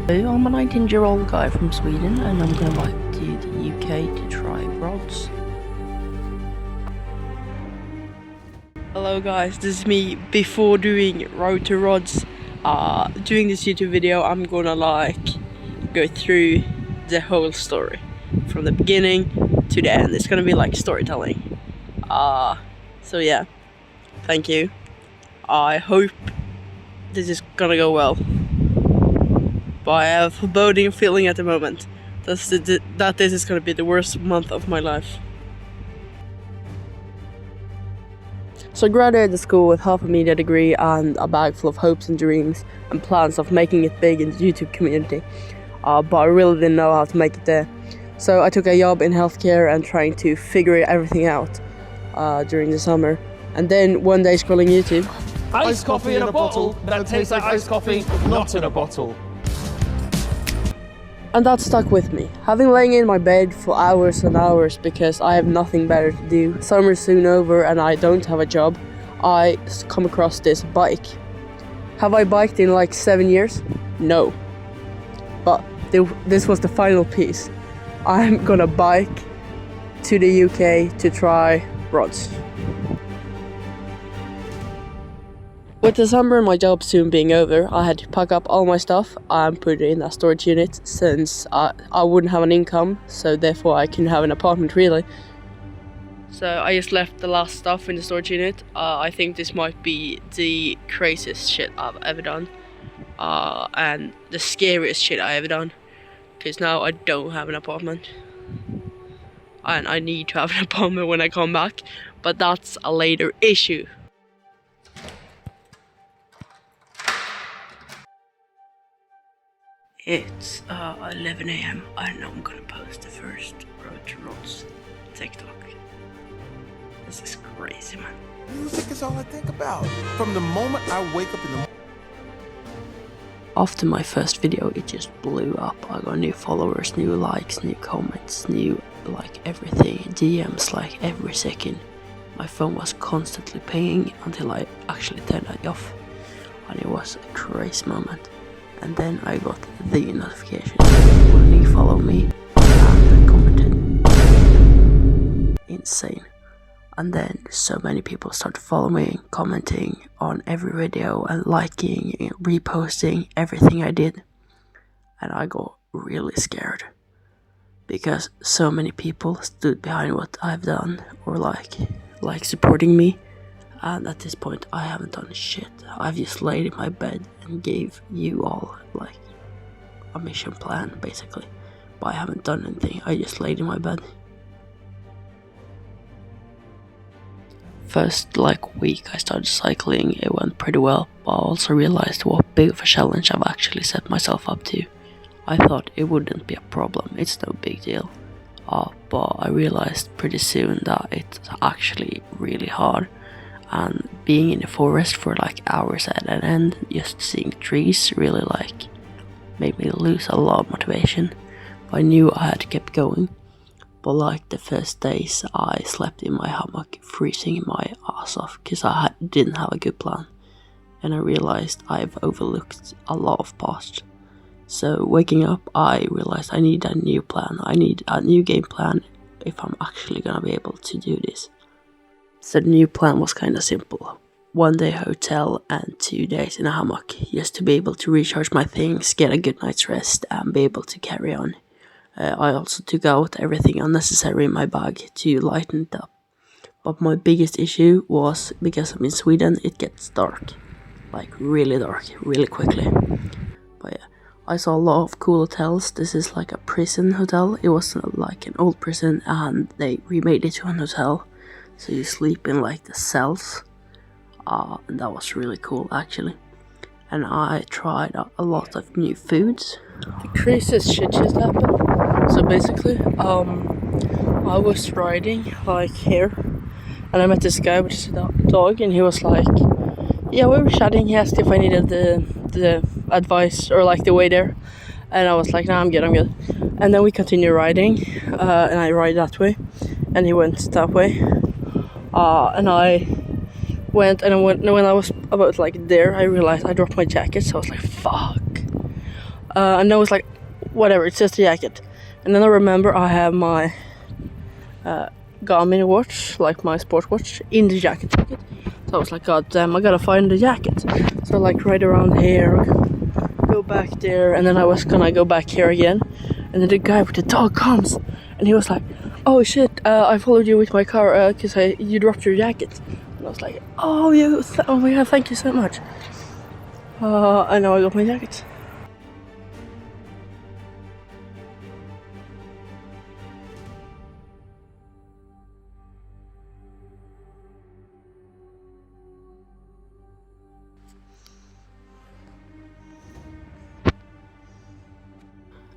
I'm a 19-year-old guy from Sweden and I'm going back to the UK to try rods. Hello guys, this is me before doing Road to Rods. Doing this YouTube video I'm gonna go through the whole story from the beginning to the end. It's gonna be like storytelling. So yeah, thank you. I hope this is gonna go well. But I have a foreboding feeling at the moment that this is gonna be the worst month of my life. So I graduated school with half a media degree and a bag full of hopes and dreams and plans of making it big in the YouTube community. But I really didn't know how to make it there. So I took a job in healthcare and trying to figure everything out during the summer. And then one day scrolling YouTube. Iced coffee in a bottle that tastes like iced coffee not in a bottle. And that stuck with me. Having lain in my bed for hours and hours because I have nothing better to do. Summer's soon over and I don't have a job. I come across this bike. Have I biked in like 7 years? No. But this was the final piece. I'm gonna bike to the UK to try rods. With the summer and my job soon being over, I had to pack up all my stuff and put it in a storage unit since I wouldn't have an income, so therefore I couldn't have an apartment really. So I just left the last stuff in the storage unit. I think this might be the craziest shit I've ever done. And the scariest shit I ever done. Because now I don't have an apartment. And I need to have an apartment when I come back, but that's a later issue. It's 11 AM and I'm gonna post the first Road to Rods TikTok. This is crazy, man. Music is all I think about. From the moment I wake up in the morning. After my first video, it just blew up. I got new followers, new likes, new comments, new everything, DMs every second. My phone was constantly pinging until I actually turned it off. And it was a crazy moment. And then I got the notification. When you follow me, and commented. Insane. And then so many people started following me, commenting on every video and liking, and reposting everything I did. And I got really scared. Because so many people stood behind what I've done or like supporting me. And at this point I haven't done shit. I've just laid in my bed and gave you all a mission plan basically. But I haven't done anything, I just laid in my bed. First week I started cycling, it went pretty well. But I also realized what big of a challenge I've actually set myself up to. I thought it wouldn't be a problem, it's no big deal. But I realized pretty soon that it's actually really hard. And being in the forest for hours at an end, just seeing trees really made me lose a lot of motivation. But I knew I had to keep going. But the first days I slept in my hammock, freezing my ass off because I didn't have a good plan. And I realized I've overlooked a lot of parts. So waking up I realized I need a new plan. I need a new game plan if I'm actually gonna be able to do this. So the new plan was kinda simple. 1 day hotel and 2 days in a hammock, just to be able to recharge my things, get a good night's rest and be able to carry on. I also took out everything unnecessary in my bag to lighten it up. But my biggest issue was, because I'm in Sweden, it gets dark. Really dark, really quickly. But yeah, I saw a lot of cool hotels. This is a prison hotel. It was an old prison and they remade it to an hotel. So you sleep in the cells, and that was really cool actually. And I tried a lot of new foods. The craziest shit just happened. So basically, I was riding here, and I met this guy with his dog, and he was yeah, we were chatting. He asked if I needed the advice or the way there, and I was nah, I'm good. And then we continued riding, and I ride that way, and he went that way. And I went, and when I was about there, I realized I dropped my jacket, so I was fuck. and I was like, whatever, it's just a jacket. And then I remember I have my Garmin watch, like my sport watch, in the jacket pocket. So I was like, god damn, I gotta find the jacket. So like right around here, go back there, and then I was gonna go back here again. And then the guy with the dog comes, and he was like, oh shit, I followed you with my car because you dropped your jacket. And I was like, oh my god, thank you so much. And now I got my jacket.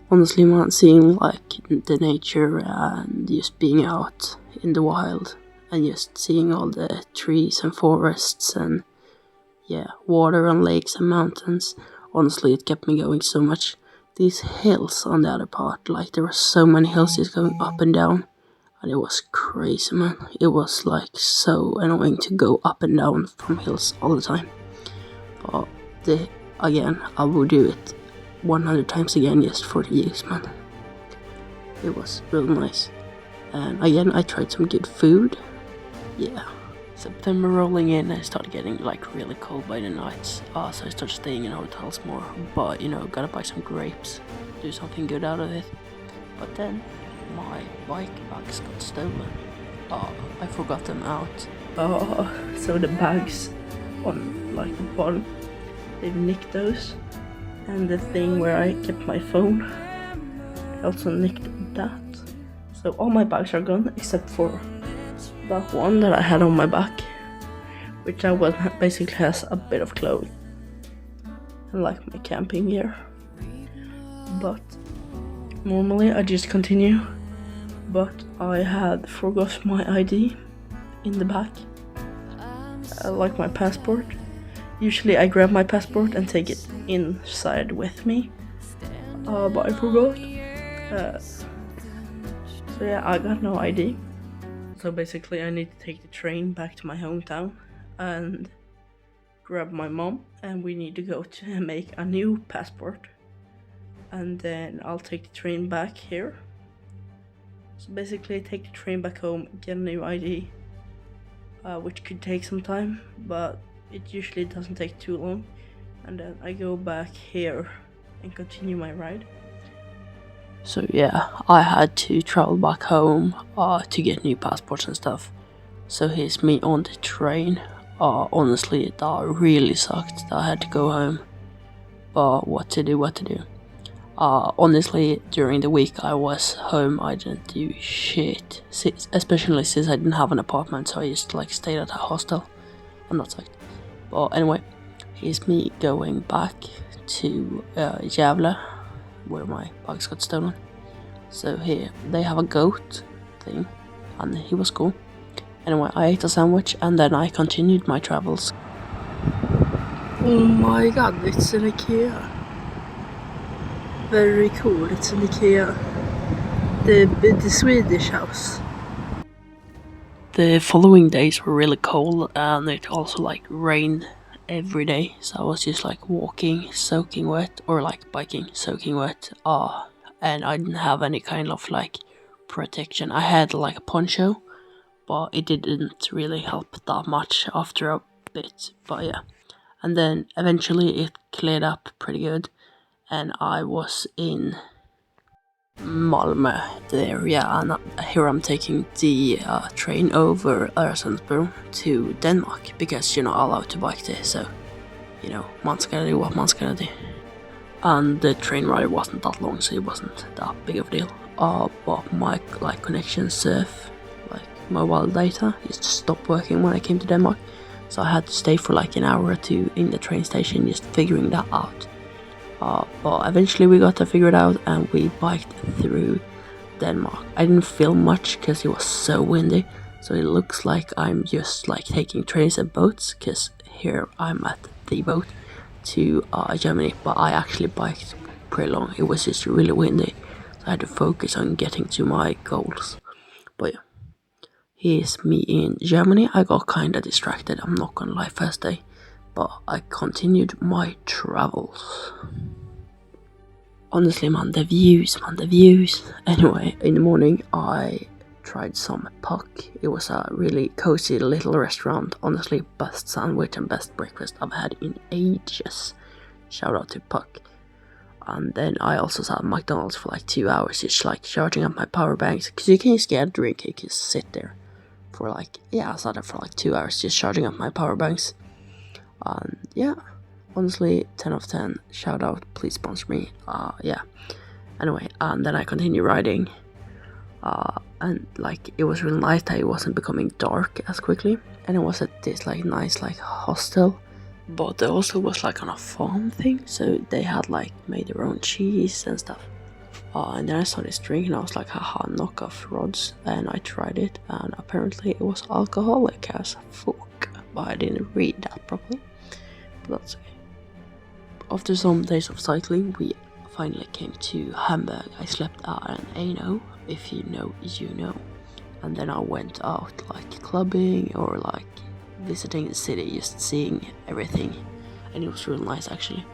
Honestly, man, seeing like the nature and just being out in the wild and just seeing all the trees and forests and yeah, water and lakes and mountains, honestly, it kept me going so much. These hills on the other part, like there were so many hills just going up and down, and it was crazy, man. It was like so annoying to go up and down from hills all the time. But again, I will do it 100 times again just for the views, man. It was real nice. And again, I tried some good food. Yeah. September rolling in, I started getting like really cold by the nights. So I started staying in hotels more. But you know, gotta buy some grapes, do something good out of it. But then my bike bags got stolen. I forgot them out. So the bags on like the bottom, they've nicked those. And the thing where I kept my phone, I also nicked that. So all my bags are gone except for that one that I had on my back, which I was basically has a bit of clothing and like my camping gear. But normally I just continue, but I had forgot my ID in the back, like my passport. Usually I grab my passport and take it inside with me, but I forgot. So yeah, I got no ID. So basically I need to take the train back to my hometown and grab my mom, and we need to go to make a new passport. And then I'll take the train back here. So basically take the train back home, get a new ID, which could take some time, but it usually doesn't take too long. And then I go back here and continue my ride. So yeah, I had to travel back home to get new passports and stuff. So here's me on the train. Honestly, that really sucked that I had to go home. But what to do. Honestly, during the week I was home, I didn't do shit. Especially since I didn't have an apartment, so I just like stayed at a hostel. And that sucked. But anyway, here's me going back to Gävle, where my bags got stolen. So here, they have a goat thing, and he was cool. Anyway, I ate a sandwich, and then I continued my travels. Oh my god, it's an IKEA. Very cool, it's an IKEA. The Swedish house. The following days were really cold, and it also like rained every day, so I was just like walking soaking wet, or like biking soaking wet, and I didn't have any kind of like protection. I had like a poncho, but it didn't really help that much after a bit. But yeah, and then eventually it cleared up pretty good, and I was in Malmö there, yeah, and here I'm taking the train over Öresundsbro to Denmark, because you're not allowed to bike there, so you know, man's gotta do what man's gonna do. And the train ride wasn't that long, so it wasn't that big of a deal. But my like connection surf, like mobile data, just stopped working when I came to Denmark, so I had to stay for like an hour or two in the train station just figuring that out. But eventually we got to figure it out, and we biked through Denmark. I didn't film much because it was so windy, so it looks like I'm just like taking trains and boats, because here I'm at the boat to Germany, but I actually biked pretty long. It was just really windy, so I had to focus on getting to my goals. But yeah, here's me in Germany. I got kinda distracted, I'm not gonna lie, first day, but I continued my travels. Honestly, man, the views, man, the views. Anyway, in the morning, I tried some Puck. It was a really cozy little restaurant. Honestly, best sandwich and best breakfast I've had in ages. Shout out to Puck. And then I also sat at McDonald's for like 2 hours, just like charging up my power banks. Because you can't just get a drink, you can sit there for like, yeah, I sat there for like 2 hours just charging up my power banks. And yeah, honestly, 10 out of 10. Shout out, please sponsor me. Yeah. Anyway, and then I continued riding. And like it was really nice that it wasn't becoming dark as quickly. And it was at this like nice like hostel. But the hostel was like on a farm thing, so they had like made their own cheese and stuff. And then I saw this drink and I was like, haha, knockoff rods. And I tried it and apparently it was alcoholic as fuck. But I didn't read that properly. But that's okay. After some days of cycling, we finally came to Hamburg. I slept at an Ano, if you know, you know. And then I went out like clubbing or like visiting the city, just seeing everything. And it was really nice actually.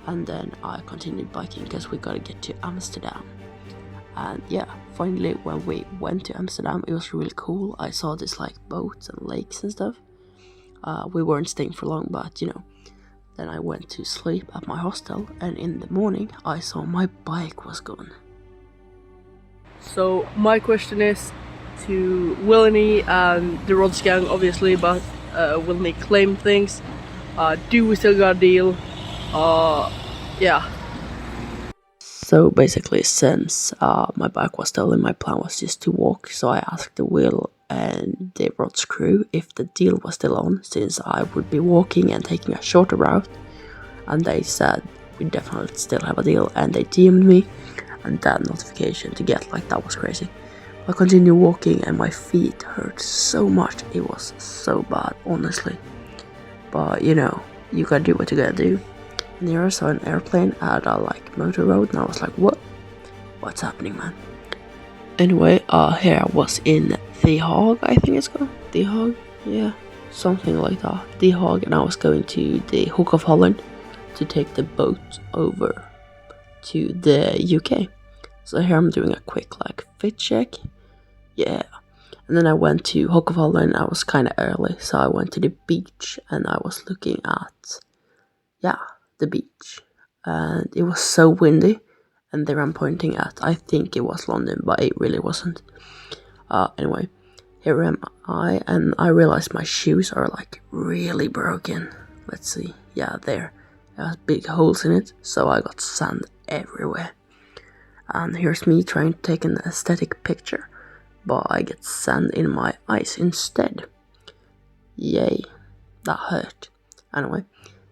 And then I continued biking because we gotta get to Amsterdam. And yeah, finally when we went to Amsterdam, it was really cool. I saw this like boats and lakes and stuff. We weren't staying for long, but you know. Then I went to sleep at my hostel, and in the morning I saw my bike was gone. So my question is to Willany and the Rods gang, obviously, but Willany claimed things. Do we still got a deal? Yeah. So basically, since my bike was stolen, my plan was just to walk. So I asked the Will and the Rods crew if the deal was still on, since I would be walking and taking a shorter route. And they said we definitely still have a deal, and they DM'd me, and that notification to get like that was crazy. I continued walking and my feet hurt so much. It was so bad, honestly. But you know, you gotta do what you gotta do. And here I saw an airplane at a like motor road, and I was like, what? What's happening, man? Anyway, here I was in The Hague, I think it's called. The Hague? Yeah, something like that. The Hague, and I was going to the Hook of Holland to take the boat over to the UK. So here I'm doing a quick like fit check. Yeah. And then I went to Hook of Holland. I was kind of early, so I went to the beach and I was looking at, yeah, the beach. And it was so windy. And there I'm pointing at, I think it was London, but it really wasn't. Anyway, here am I, and I realized my shoes are like really broken. Let's see. Yeah, there. It has big holes in it, so I got sand everywhere. And here's me trying to take an aesthetic picture, but I get sand in my eyes instead. Yay, that hurt. Anyway,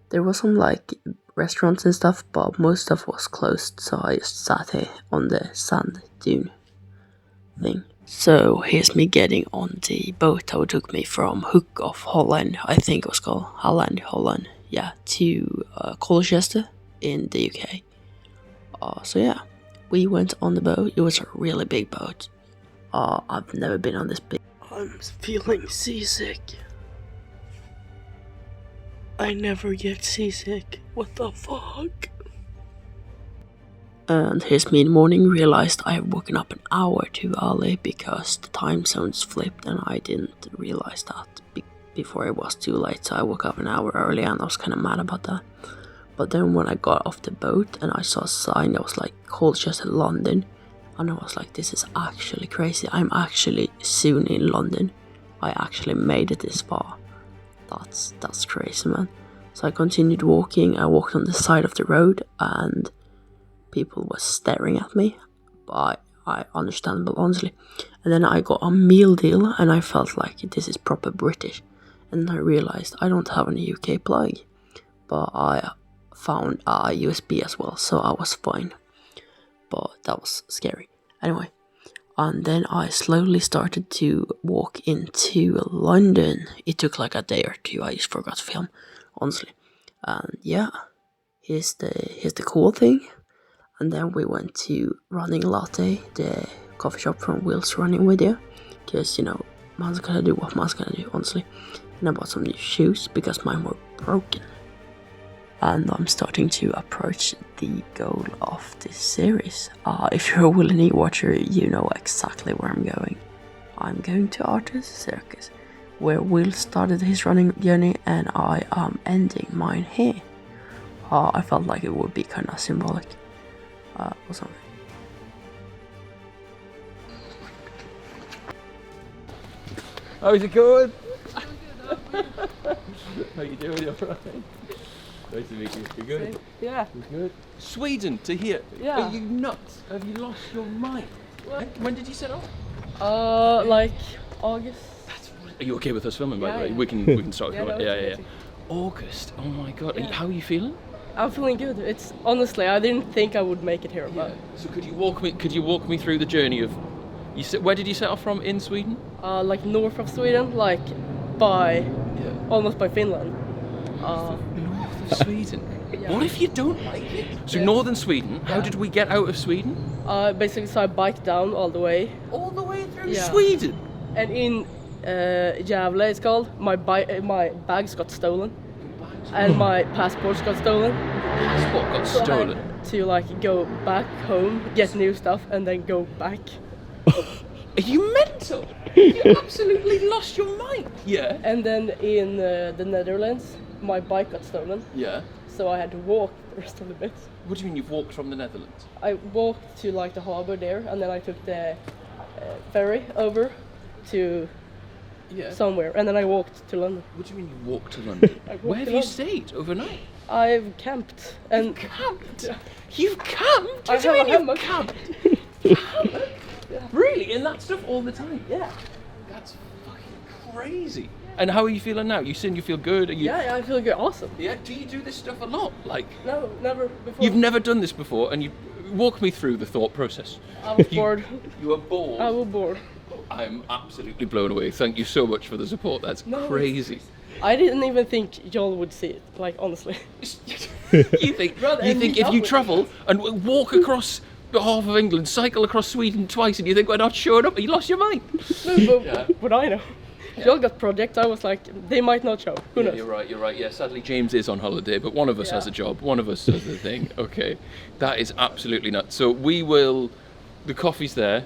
there was some like restaurants and stuff, but most stuff was closed, so I just sat here on the sand dune thing. So here's me getting on the boat that took me from Hook of Holland, I think it was called Holland, yeah, to Colchester in the UK. So yeah, we went on the boat. It was a really big boat. I've never been on this big. I'm feeling seasick. I never get seasick. What the fuck? And here's me in the morning, realized I had woken up an hour too early because the time zones flipped and I didn't realize that before it was too late, so I woke up an hour early and I was kind of mad about that. But then when I got off the boat and I saw a sign that was like Colchester, London, and I was like, this is actually crazy. I'm actually soon in London. I actually made it this far. That's crazy, man. So I continued walking. I walked on the side of the road and people were staring at me, but I understandable, honestly. And then I got a meal deal and I felt like this is proper British. And I realized I don't have any UK plug, but I found a USB as well, so I was fine. But that was scary. Anyway, and then I slowly started to walk into London. It took like a day or two. I just forgot to film, honestly. And yeah, here's the cool thing. And then we went to Running Latte, the coffee shop from Will's Running Video, because you know, man's gonna do what man's gonna do, honestly. And I bought some new shoes because mine were broken. and I'm starting to approach the goal of this series. If you're a Will and E watcher, you know exactly where I'm going. I'm going to Arthur's Circus, where Will started his running journey and I am ending mine here. I felt like it would be kind of symbolic or something. How's it going? How you doing? You alright? Nice to meet you. You good? Yeah. You good? Sweden to here. Yeah. Are you nuts? Have you lost your mind? When did you set off? Like August. Are you okay with us filming, by Yeah, the way? yeah. We can start. Yeah, no, yeah. it's August. Oh my god. Yeah. How are you feeling? I'm feeling good. It's honestly, I didn't think I would make it here, but So could you walk me through the journey of where did you set off from in Sweden? like north of Sweden, like by Yeah. almost by Finland. North of Sweden. Yeah. What if you don't like it? So northern Sweden. How did we get out of Sweden? Basically, so I biked down all the way, All the way through Yeah. Sweden. and in Gävle, it's called, my bags got stolen, and my passports got stolen. Passport got So I had stolen. to like go back home, get new stuff, and then go back. Are you mental? You absolutely lost your mind. Yeah. And then in the Netherlands, my bike got stolen, Yeah. so I had to walk the rest of the bit. What do you mean you've walked from the Netherlands? I walked to like the harbor there, and then I took the ferry over to Yeah. somewhere, and then I walked to London. What do you mean you walked to London? walked Where have to you London. stayed overnight? I've camped, and Camped? You've camped? I What do you have mean a you've hammock. camped? Hammock? Really? In that stuff all the time? yeah, That's fucking crazy. And how are you feeling now? You saying you feel good? Are you? yeah, I feel good, awesome. Yeah. Do you do this stuff a lot? Like, No, never before. you've never done this before, and you walk me through the thought process. I was You- bored. You were bored. I was bored. I'm absolutely blown away. Thank you so much for the support. That's No, crazy. I didn't even think y'all would see it. Like honestly. you think Brother, you and think meet if up you with travel and walk across half of England, cycle across Sweden twice, and you think we're not showing up, you lost your mind. No, but Yeah. what I know. Y'all got projects. I was like, they might not show. Who Yeah, knows? you're right. Yeah, sadly James is on holiday, but one of us has a Yeah. job. One of us does the thing. Okay, that is absolutely nuts. So we will. The coffee's there.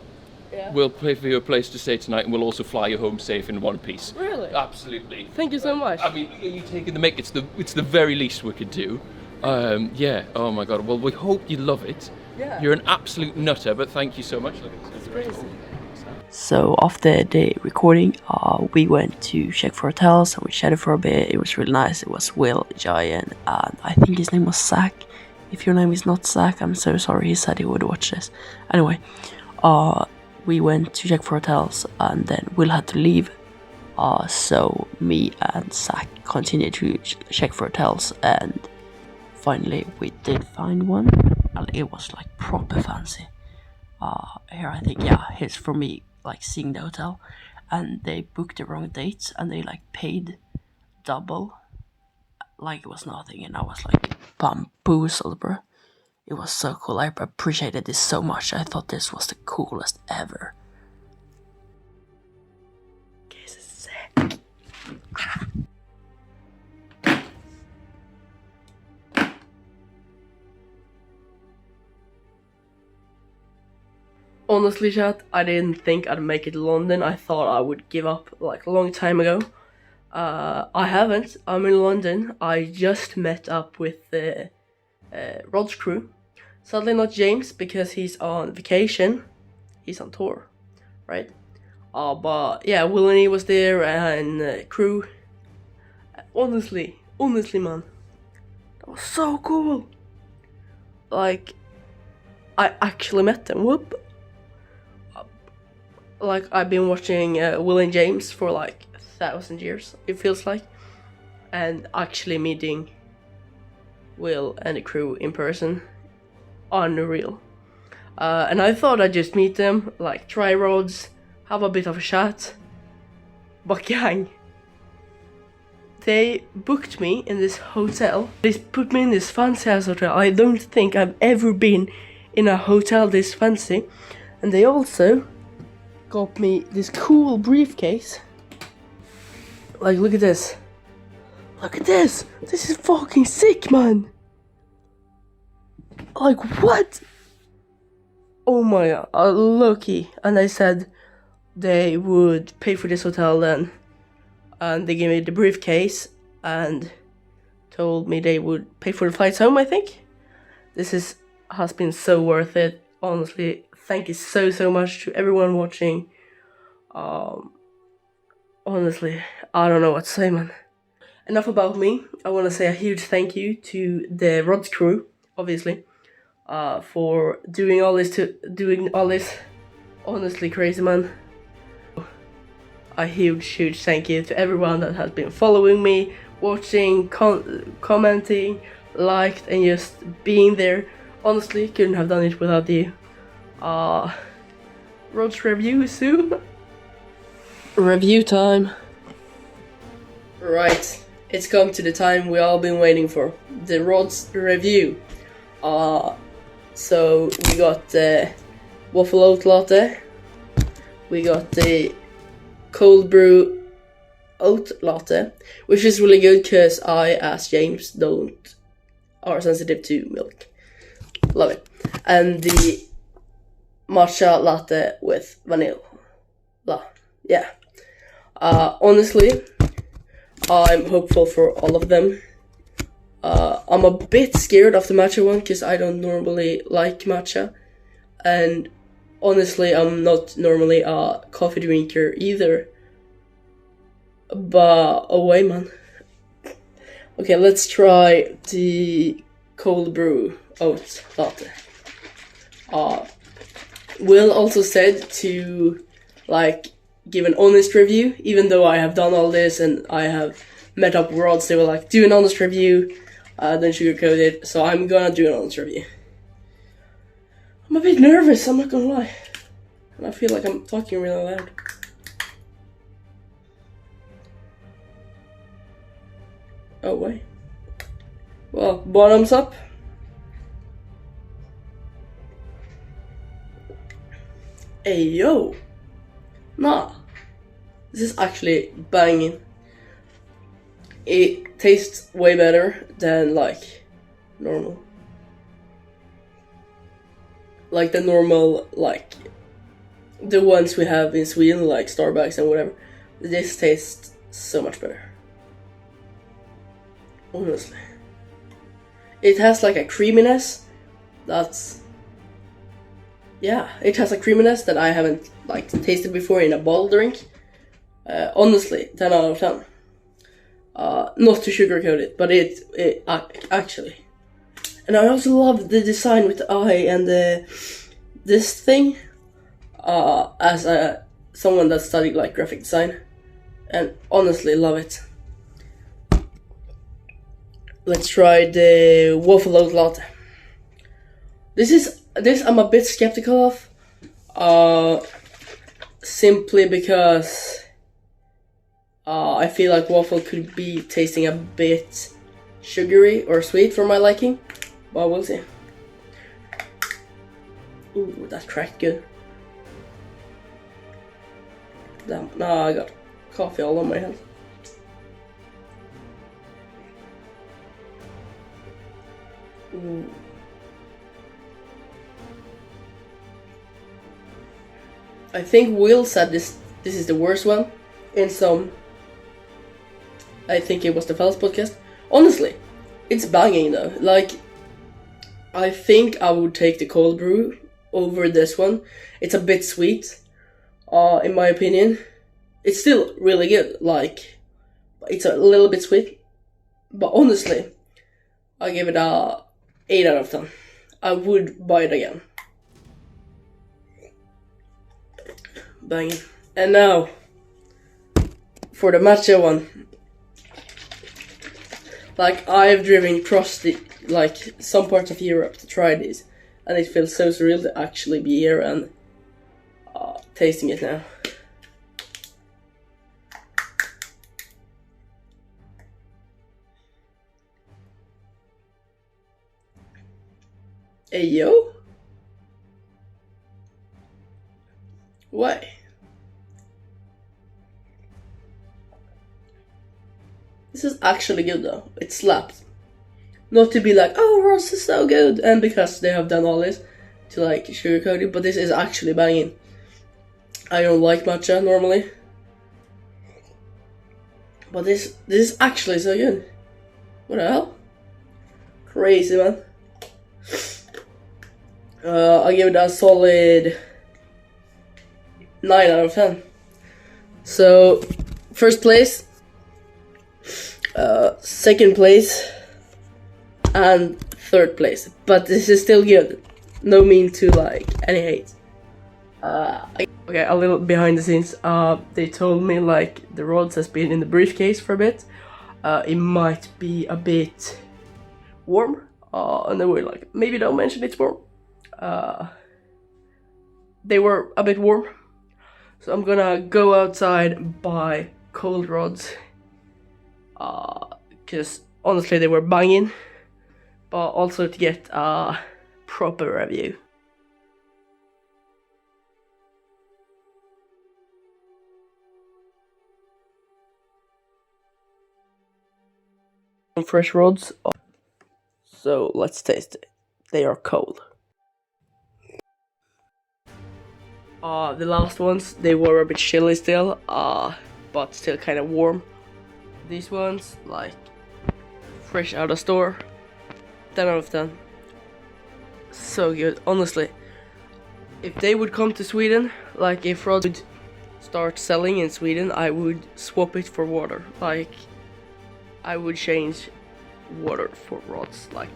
Yeah. We'll pay for you a place to stay tonight, and we'll also fly you home safe in one piece. Really? Absolutely. Thank you so much. I mean, are you taking the mick? It's the very least we could do. Yeah. Oh my God. Well, we hope you love it. Yeah. You're an absolute nutter, but thank you so much. Look, it's crazy. So after the recording, we went to check for hotels and we chatted for a bit. It was really nice. It was Will, Giant, and I think his name was Zach. If your name is not Zach, I'm so sorry. He said he would watch this. Anyway, we went to check for hotels and then Will had to leave. So me and Zach continued to check for hotels, and finally we did find one, and it was like proper fancy. Here I think, yeah, here's for me, like seeing the hotel, and they booked the wrong dates and they like paid double, like it was nothing, and I was like bamboozled, bro. It was so cool. I appreciated this so much. I thought this was the coolest ever. This is sick. Honestly, chat, I didn't think I'd make it to London. I thought I would give up like a long time ago. I haven't. I'm in London. I just met up with Rod's crew. Sadly not James, because he's on vacation. He's on tour, right? But yeah, Will and he was there, and crew. Honestly, man, that was so cool. Like, I actually met them. Whoop. Like, I've been watching Will and James for like 1,000 years, it feels like, and actually meeting Will and the crew in person, unreal. And I thought I'd just meet them, like try rods, have a bit of a chat, but gang, they booked me in this hotel. They put me in this fancy ass hotel. I don't think I've ever been in a hotel this fancy, and they also got me this cool briefcase. Like, look at this. Look at this! This is fucking sick, man! Like, what? Oh my god, lucky. And I said they would pay for this hotel then. And they gave me the briefcase and told me they would pay for the flights home, I think. Has been so worth it. Honestly, thank you so much to everyone watching. Honestly, I don't know what to say, man. Enough about me. I want to say a huge thank you to the Rods crew, obviously, for doing all this. Honestly, crazy, man. A huge thank you to everyone that has been following me, watching, commenting, liked, and just being there. Honestly, couldn't have done it without you. Rods review soon. Review time. Right, it's come to the time we all been waiting for. The Rods review. So we got the waffle oat latte. We got the cold brew oat latte, which is really good because I, as James, are sensitive to milk. Love it. And the matcha latte with vanilla. Yeah. Honestly, I'm hopeful for all of them. I'm a bit scared of the matcha one because I don't normally like matcha. And honestly, I'm not normally a coffee drinker either. But away, man. Okay, let's try the cold brew oat latte. Will also said to give an honest review, even though I have done all this and I have met up with Rods. They were like, do an honest review, don't sugarcoat it. So I'm gonna do an honest review. I'm a bit nervous, I'm not gonna lie. And I feel like I'm talking really loud. Oh wait. Well, bottoms up. Hey yo. Nah. This is actually banging. It tastes way better than normal. Like the normal, the ones we have in Sweden, like Starbucks and whatever. This tastes so much better. Honestly. It has a creaminess that's... Yeah, it has a creaminess that I haven't tasted before in a bottle drink. Honestly, 10 out of 10. Not to sugarcoat it, but it actually. And I also love the design with the eye and this thing. As someone that studied graphic design, and honestly love it. Let's try the waffle oat latte. This I'm a bit skeptical of, simply because I feel like waffle could be tasting a bit sugary or sweet for my liking, but we'll see. Ooh, that cracked good. Damn, nah, I got coffee all on my hands. Ooh. I think Will said this is the worst one in some... I think it was the Fellas podcast. Honestly, it's banging though. I think I would take the cold brew over this one. It's a bit sweet, in my opinion. It's still really good. It's a little bit sweet, but honestly, I give it a 8 out of 10. I would buy it again. Banging. And now for the matcha one. I've driven across some parts of Europe to try this, and it feels so surreal to actually be here and tasting it now. Hey yo? Why? This is actually good though. It slaps. Not to be like, oh, Rods is so good, and because they have done all this to like sugarcoat it, but this is actually banging. I don't like matcha normally, but this is actually so good. What the hell? Crazy, man. I give it a solid 9 out of 10. So, first place, second place, and third place. But this is still good. No mean to like any hate. Okay, a little behind the scenes. They told me like the Rods has been in the briefcase for a bit. It might be a bit warm. And they were like, maybe don't mention it's warm. They were a bit warm. So I'm gonna go outside and buy cold Rods. Because honestly they were banging. But also to get a proper review. Some fresh Rods. So let's taste it. They are cold. The last ones, they were a bit chilly still, but still kind of warm. These ones, like, fresh out of store, 10 out of 10. So good, honestly. If they would come to Sweden, like if Rods would start selling in Sweden, I would swap it for water. Like, I would change water for Rods, like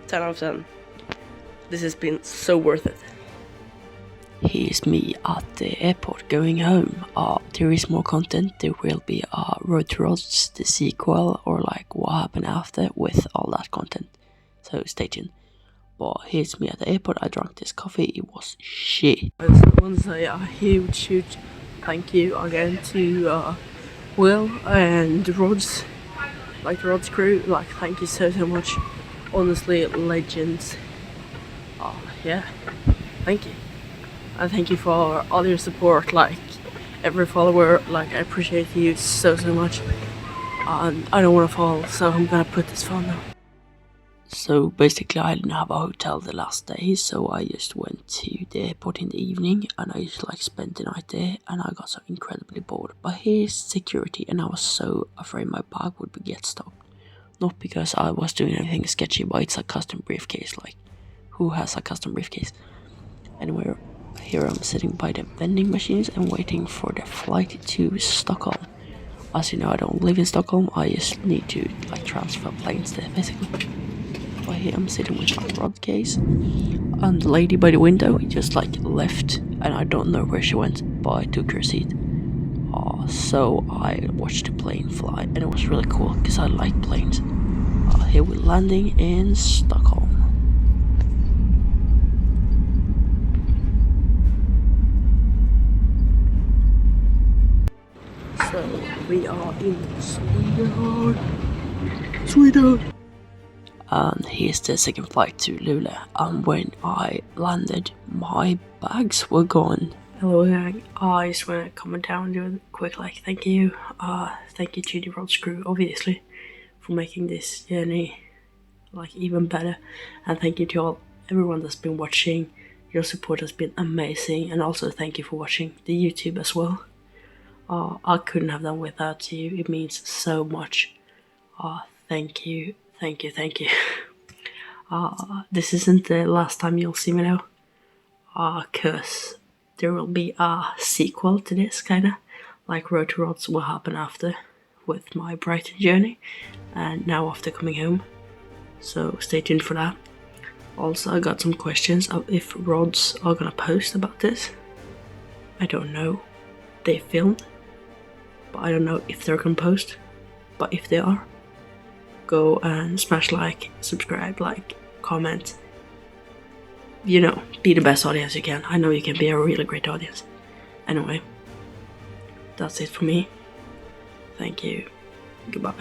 10 out of 10. This has been so worth it. Here's me at the airport going home. There is more content. There will be Road to Rods, the sequel, or like what happened after with all that content. So stay tuned. But here's me at the airport. I drank this coffee. It was shit. I just want to say a huge thank you again to Will and Rods, like the Rods crew. Like, thank you so much. Honestly, legends. Yeah, thank you. And thank you for all your support, like every follower. Like, I appreciate you so much. And I don't want to fall, so I'm gonna put this phone down. So basically I didn't have a hotel the last day, so I just went to the airport in the evening and I just like spent the night there, and I got so incredibly bored. But here's security, and I was so afraid my bag would get stopped. Not because I was doing anything sketchy, but it's a custom briefcase. Like, who has a custom briefcase? Anyway, here I'm sitting by the vending machines and waiting for the flight to Stockholm. As you know, I don't live in Stockholm, I just need to like transfer planes there basically. But here I'm sitting with my Rod case, and the lady by the window just like left, and I don't know where she went, but I took her seat. So I watched the plane fly, and it was really cool because I like planes. Here we're landing in Stockholm. So we are in Sweden. And here's the second flight to Luleå, and when I landed, my bags were gone. Hello gang, I just want to comment down and do a quick like thank you. Thank you to the Rods crew, obviously, for making this journey like even better. And thank you to everyone that's been watching. Your support has been amazing, and also thank you for watching the YouTube as well. I couldn't have done without you. It means so much. Thank you. This isn't the last time you'll see me now. Cause there will be a sequel to this, kinda. Like Road to Rods will happen after, with my Brighton journey, and now after coming home. So stay tuned for that. Also, I got some questions of if Rods are gonna post about this. I don't know. They filmed, but I don't know if they're gonna post. But if they are, go and smash like, subscribe, like, comment. You know, be the best audience you can. I know you can be a really great audience. Anyway, that's it for me. Thank you. Goodbye.